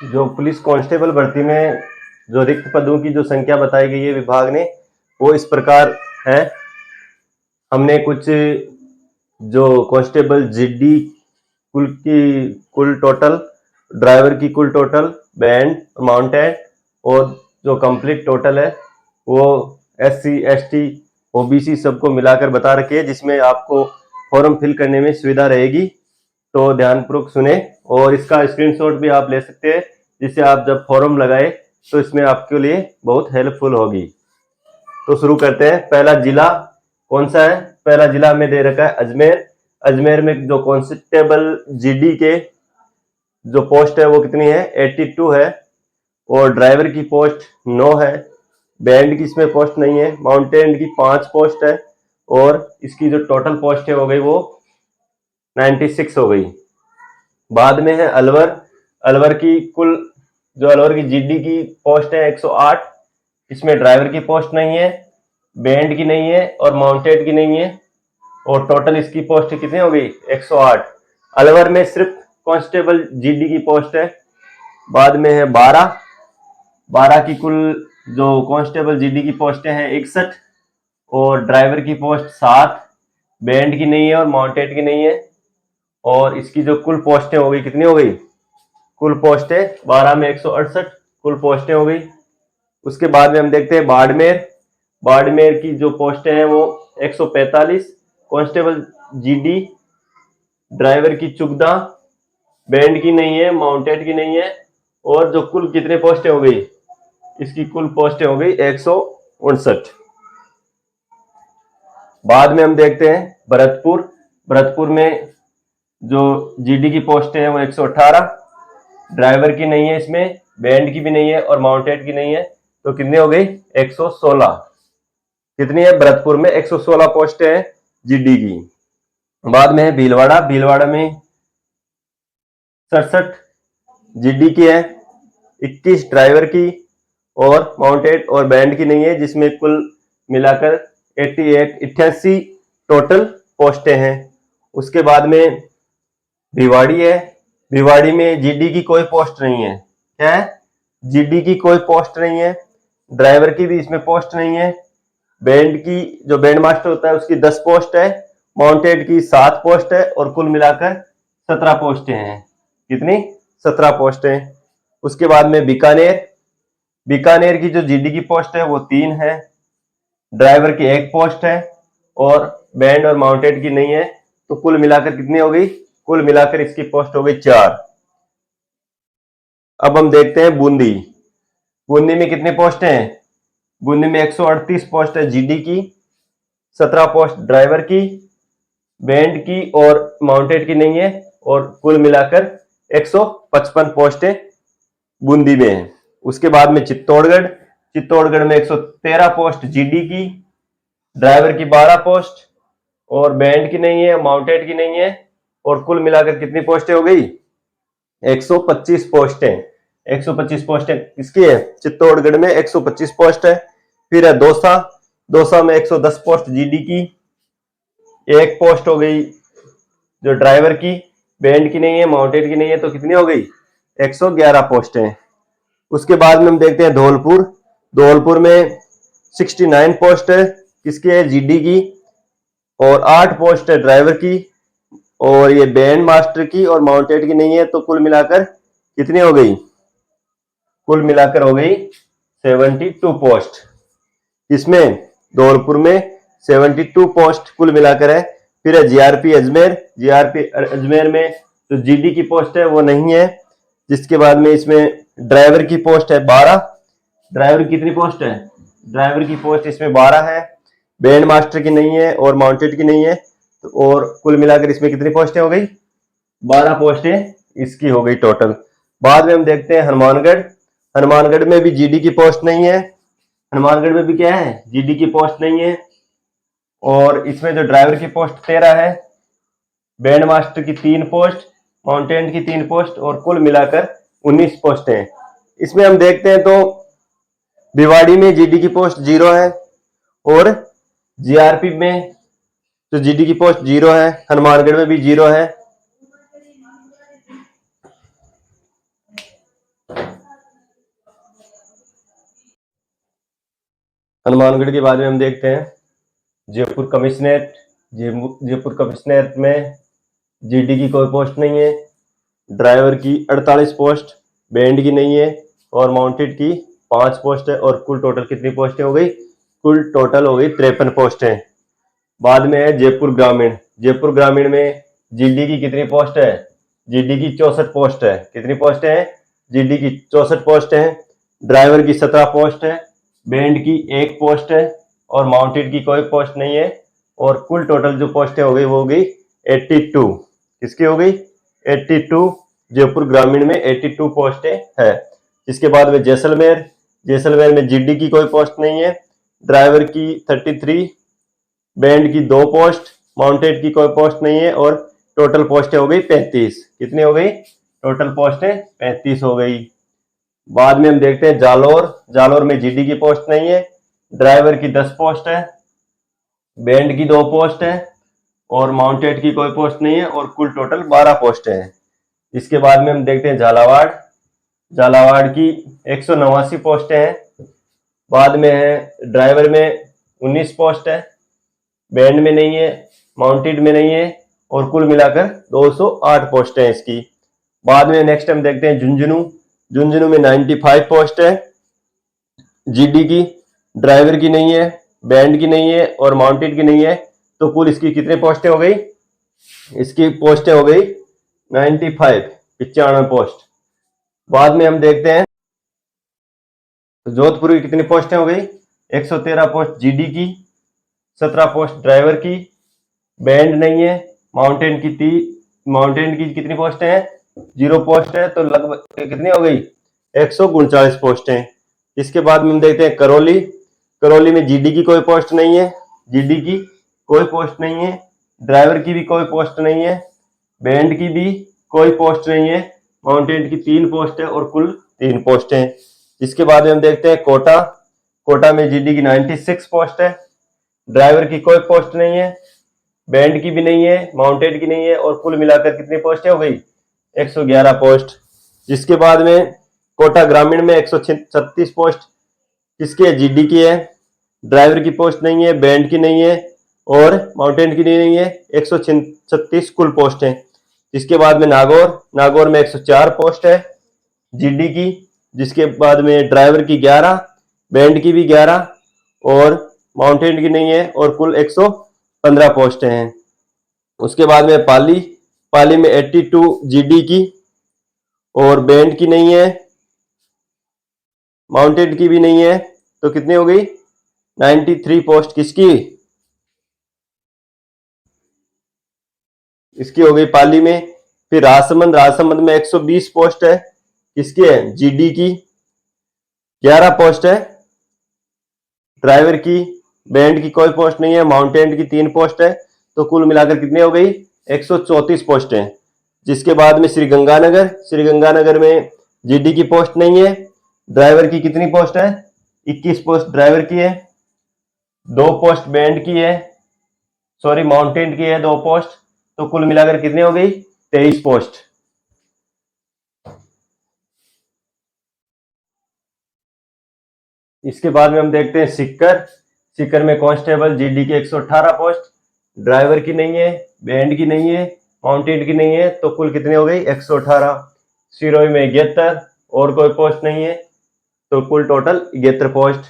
जो police constable भर्ती में जो रिक्त पदों की जो संख्या बताई गई है विभाग ने, वो इस प्रकार है। हमने कुछ जो कांस्टेबल जीडी कुल टोटल, ड्राइवर की कुल टोटल, बैंड, माउंटेड और जो कंप्लीट टोटल है वो SC ST OBC सबको मिलाकर बता रखी है, जिसमें आपको फॉर्म फिल करने में सुविधा रहेगी। तो ध्यानपूर्वक सुने और इसका स्क्रीनशॉट भी आप ले सकते हैं, जिससे आप जब फॉर्म लगाए तो इसमें आपके लिए बहुत हेल्पफुल होगी। तो शुरू करते हैं। पहला जिला कौन सा है? पहला जिला में दे रखा है अजमेर। अजमेर में जो कांस्टेबल जीडी के जो पोस्ट है वो कितनी है? 82 है। और ड्राइवर की पोस्ट 9 है। बैंड की इसमें पोस्ट नहीं है। माउंटेन की 5 पोस्ट है और इसकी जो टोटल पोस्ट है हो गई वो 96 हो गई। बाद में है अलवर। अलवर की कुल जो अलवर की जीडी की पोस्ट है 108। इसमें ड्राइवर की पोस्ट नहीं है, बैंड की नहीं है और माउंटेड की नहीं है। और टोटल इसकी पोस्ट कितनी हो गई? 108। अलवर में सिर्फ कांस्टेबल जीडी की पोस्ट है। बाद में है 12। 12 की कुल जो कांस्टेबल जीडी की पोस्टें हैं 61 और ड्राइवर की पोस्ट 7, बैंड की नहीं है और माउंटेड की नहीं है। और इसकी जो कुल पोस्टें हो गई कितनी हो गई? कुल पोस्टें 12 में 168 कुल पोस्टें हो गई। उसके बाद में हम देखते हैं बाड़मेर। बाड़मेर की जो पोस्टें हैं वो 145, कांस्टेबल जीडी, ड्राइवर की 14, बैंड की नहीं है, माउंटेड की नहीं है। और जो कुल कितने पोस्टें हो गई? इसकी कुल पोस्टें हो गई 159। बाद में हम देखते हैं भरतपुर। भरतपुर में जो जीडी की पोस्टें हैं वो 118, ड्राइवर की नहीं है, इसमें बैंड की भी नहीं है और माउंटेड की नहीं है। तो कितनी हो गई? 116। कितनी है? भरतपुर में 116 पोस्टें हैं जीडी की। बाद में है भीलवाड़ा। भीलवाड़ा में 67 जीडी की है, 21 ड्राइवर की और माउंटेड और बैंड की नहीं है, जिसमें कुल मिलाकर 88 टोटल पोस्टें हैं। उसके बाद में भिवाड़ी है। भिवाड़ी में जीडी की कोई पोस्ट नहीं है। क्या है? जीडी की कोई पोस्ट नहीं है, ड्राइवर की भी इसमें पोस्ट नहीं है, बैंड की जो बैंड मास्टर होता है उसकी 10 पोस्ट है, माउंटेड की 7 पोस्ट है और कुल मिलाकर 17 पोस्टें हैं। कितनी? 17 पोस्टें। उसके बाद में बीकानेर। बीकानेर की जो जीडी की पोस्ट है वो 3 है, ड्राइवर की 1 पोस्ट है और बैंड और माउंटेड की नहीं है। तो कुल मिलाकर कितनी हो गई? कुल मिलाकर इसकी पोस्ट हो गई 4। अब हम देखते हैं बूंदी। बूंदी में कितनी पोस्टें हैं? बूंदी में 138 पोस्ट है जीडी की, 17 पोस्ट ड्राइवर की, बैंड की और माउंटेड की नहीं है और कुल मिलाकर 155 पोस्टें बूंदी में है। उसके बाद में चित्तौड़गढ़। चित्तौड़गढ़ में 113 पोस्ट जीडी की, ड्राइवर की 12 पोस्ट और बैंड की नहीं है, माउंटेड की नहीं है और कुल मिलाकर कितनी पोस्टें हो गई? 125 पोस्टें। 125 पोस्टें किसकी है? चित्तौड़गढ़ में 125 पोस्ट है। फिर है दौसा। दौसा में 110 पोस्ट जीडी की, 1 पोस्ट हो गई जो ड्राइवर की, बैंड की नहीं है, माउंटेड की नहीं है। तो कितनी हो गई? 111 पोस्टें। उसके बाद में हम देखते हैं धौलपुर। धौलपुर में 69 पोस्ट है, किसकी है? जीडी की और 8 पोस्ट है ड्राइवर की और ये बैंड मास्टर की और माउंटेड की नहीं है। तो कुल मिलाकर कितनी हो गई? कुल मिलाकर हो गई 72 पोस्ट। इसमें धौलपुर में 72 पोस्ट कुल मिलाकर है। फिर है जीआरपी अजमेर। जीआरपी अजमेर में जो जीडी की पोस्ट है वो नहीं है, जिसके बाद में इसमें ड्राइवर की पोस्ट है 12। ड्राइवर की कितनी पोस्ट है? ड्राइवर की पोस्ट इसमें 12 है, बैंड मास्टर की नहीं है और माउंटेड की नहीं है। तो और कुल मिलाकर इसमें कितनी पोस्टें हो गई? 12 पोस्टें इसकी हो गई टोटल। बाद में हम देखते हैं हनुमानगढ़। हनुमानगढ़ में भी जीडी की पोस्ट नहीं है। हनुमानगढ़ में भी क्या है? जीडी की पोस्ट नहीं है और इसमें जो ड्राइवर की पोस्ट 13 है, बैंड मास्टर की 3 पोस्ट, माउंटेन की 3 पोस्ट और कुल मिलाकर 19 पोस्टें। इसमें हम देखते हैं तो भिवाड़ी में जीडी की पोस्ट 0 है और जीआरपी में तो जीडी की पोस्ट 0 है, हनुमानगढ़ में भी 0 है। हनुमानगढ़ के बाद में हम देखते हैं जयपुर कमिश्नरेट। जयपुर कमिश्नरेट में जीडी की कोई पोस्ट नहीं है, ड्राइवर की 48 पोस्ट, बैंड की नहीं है और माउंटेड की 5 पोस्ट है। और कुल टोटल कितनी पोस्टें हो गई? कुल टोटल हो गई 53 पोस्टें। बाद में है जयपुर ग्रामीण। जयपुर ग्रामीण में जीडी की कितनी पोस्ट है? जीडी की 64 पोस्ट है। कितनी पोस्ट है? जीडी की 64 पोस्ट है। ड्राइवर की 17 पोस्ट है, बैंड की 1 पोस्ट है और माउंटेड की कोई पोस्ट नहीं है। और कुल टोटल जो पोस्टें हो गई वो हो गई 82। किसकी हो गई? 82। जयपुर ग्रामीण में 82 पोस्टें है। इसके बाद में जैसलमेर। जैसलमेर में जीडी की कोई पोस्ट नहीं है, ड्राइवर की 33, बैंड की 2 पोस्ट, माउंटेड की कोई पोस्ट नहीं है और टोटल पोस्टें हो गई 35। कितनी हो गई? टोटल पोस्टें 35 हो गई। बाद में हम देखते हैं जालोर। जालोर में जीडी की पोस्ट नहीं है, ड्राइवर की 10 पोस्ट है, बैंड की 2 पोस्ट है और माउंटेड की कोई पोस्ट नहीं है और कुल टोटल 12 पोस्ट है। इसके बाद में हम देखते हैं झालावाड़। झालावाड़ की 189 पोस्टें हैं। बाद में है ड्राइवर में 19 पोस्ट है, बैंड में नहीं है, माउंटेड में नहीं है और कुल मिलाकर 208 पोस्ट है इसकी। बाद में नेक्स्ट हम देखते हैं झुंझुनू। झुंझुनू में 95 पोस्ट है, जीडी की, ड्राइवर की नहीं है, बैंड की नहीं है और माउंटेड की नहीं है। तो कुल इसकी कितनी पोस्टें हो गई? इसकी पोस्टें हो गई 95, 95 पोस्ट। बाद में हम देखते हैं जोधपुर की कितनी पोस्टें हो गई? 113 पोस्ट जीडी की, 17 पोस्ट ड्राइवर की, बैंड नहीं है, माउंटेन की कितनी पोस्टें हैं? 0 पोस्ट है। तो लगभग कितनी हो गई? 139 पोस्टें। इसके बाद में हम देखते हैं करौली। करौली में जीडी की कोई पोस्ट नहीं है, जीडी की कोई पोस्ट नहीं है, ड्राइवर की भी कोई पोस्ट नहीं है, बैंड की भी कोई पोस्ट नहीं है, माउंटेन की 3 पोस्ट है और कुल 3 पोस्ट हैं। इसके बाद में हम देखते हैं कोटा। कोटा में जीडी की 96 पोस्ट है, ड्राइवर की कोई पोस्ट नहीं है, बैंड की भी नहीं है, माउंटेड की नहीं है और कुल मिलाकर कितनी पोस्टें हो गई? 111 पोस्ट। जिसके बाद में कोटा ग्रामीण में 136 पोस्ट किसकी है? जीडी की है, ड्राइवर की पोस्ट नहीं है, बैंड की नहीं है और माउंटेन की नहीं है। 136 कुल पोस्ट है। इसके बाद में नागौर। नागौर में 104 पोस्ट है जीडी की, जिसके बाद में ड्राइवर की 11, बैंड की भी 11 और माउंटेन की नहीं है और कुल 115 पोस्ट हैं। उसके बाद में पाली। पाली में 82 जीडी की और बैंड की नहीं है, माउंटेड की भी नहीं है। तो कितनी हो गई? 93 पोस्ट किसकी? इसकी हो गई पाली में। फिर राजसमंद। राजसमंद में 120 पोस्ट है, किसकी है? जीडी की, 11 पोस्ट है, ड्राइवर की, बैंड की कोई पोस्ट नहीं है, माउंटेन की 3 पोस्ट है। तो कुल मिलाकर कितनी हो गई? 134 पोस्ट है। जिसके बाद में श्रीगंगानगर। श्रीगंगानगर में जीडी की पोस्ट नहीं है, ड्राइवर की कितनी पोस्ट है? 21 पोस्ट ड्राइवर की है, 2 पोस्ट बैंड की है, सॉरी माउंटेन की है 2 पोस्ट। तो कुल मिलाकर कितनी हो गई? 23 पोस्ट। इसके बाद में हम देखते हैं सिक्कर। सिक्कर में कांस्टेबल जीडी की 118 पोस्ट, ड्राइवर की नहीं है, बैंड की नहीं है, माउंटेड की नहीं है। तो कुल कितनी हो गई? 118। सिरोही में 71 और कोई पोस्ट नहीं है। तो कुल टोटल 71 पोस्ट।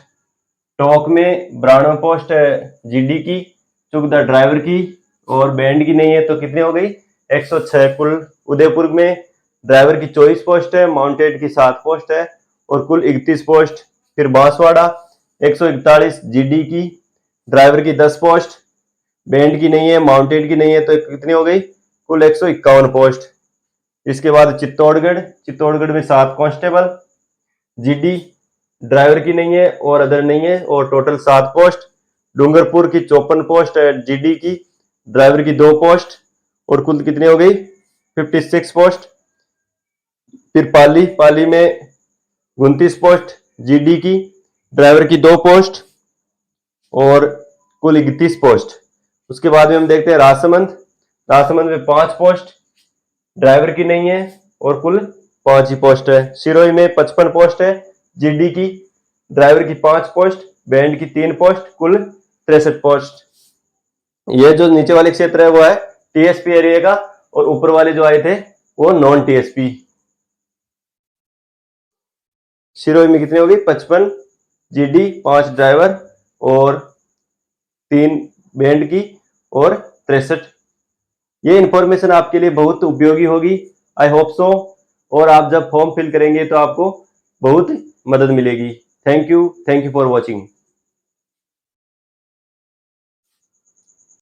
टोंक में 92 पोस्ट है जीडी की, चुगदा ड्राइवर की और बैंड की नहीं है। तो कितनी हो गई? 106 कुल। उदयपुर में ड्राइवर की 24 पोस्ट है, माउंटेड की 7 पोस्ट है और कुल 31 पोस्ट। फिर बांसवाड़ा 141 जीडी की, ड्राइवर की 10 पोस्ट, बैंड की नहीं है, माउंटेड की नहीं है। तो कितनी हो गई? कुल 151 पोस्ट। इसके बाद चित्तौड़गढ़। चित्तौड़गढ़ में 7 कांस्टेबल, जीडी, ड्राइवर की नहीं है और अदर नहीं है और टोटल 7 पोस्ट। डूंगरपुर की 54 पोस्ट है जीडी की, ड्राइवर की 2 पोस्ट और कुल कितनी हो गई? 56 पोस्ट। फिर पाली। पाली में 29 पोस्ट जीडी की, ड्राइवर की 2 पोस्ट और कुल 31 पोस्ट। उसके बाद में हम देखते हैं राजसमंद। राजसमंद में 5 पोस्ट, ड्राइवर की नहीं है और कुल 5 ही पोस्ट है। सिरोही में 55 पोस्ट है जीडी की, ड्राइवर की 5 पोस्ट बैंड की 3 पोस्ट, कुल 63 पोस्ट। ये जो नीचे वाले क्षेत्र है वो है टीएसपी एरिया का, और ऊपर वाले जो आए थे वो नॉन टीएसपी। शिरोई में कितनी होगी? 55 जीडी, 5 ड्राइवर और 3 बैंड की और 63। ये इंफॉर्मेशन आपके लिए बहुत उपयोगी होगी, आई होप सो। और आप जब फॉर्म फिल करेंगे तो आपको बहुत मदद मिलेगी। Thank you for watching.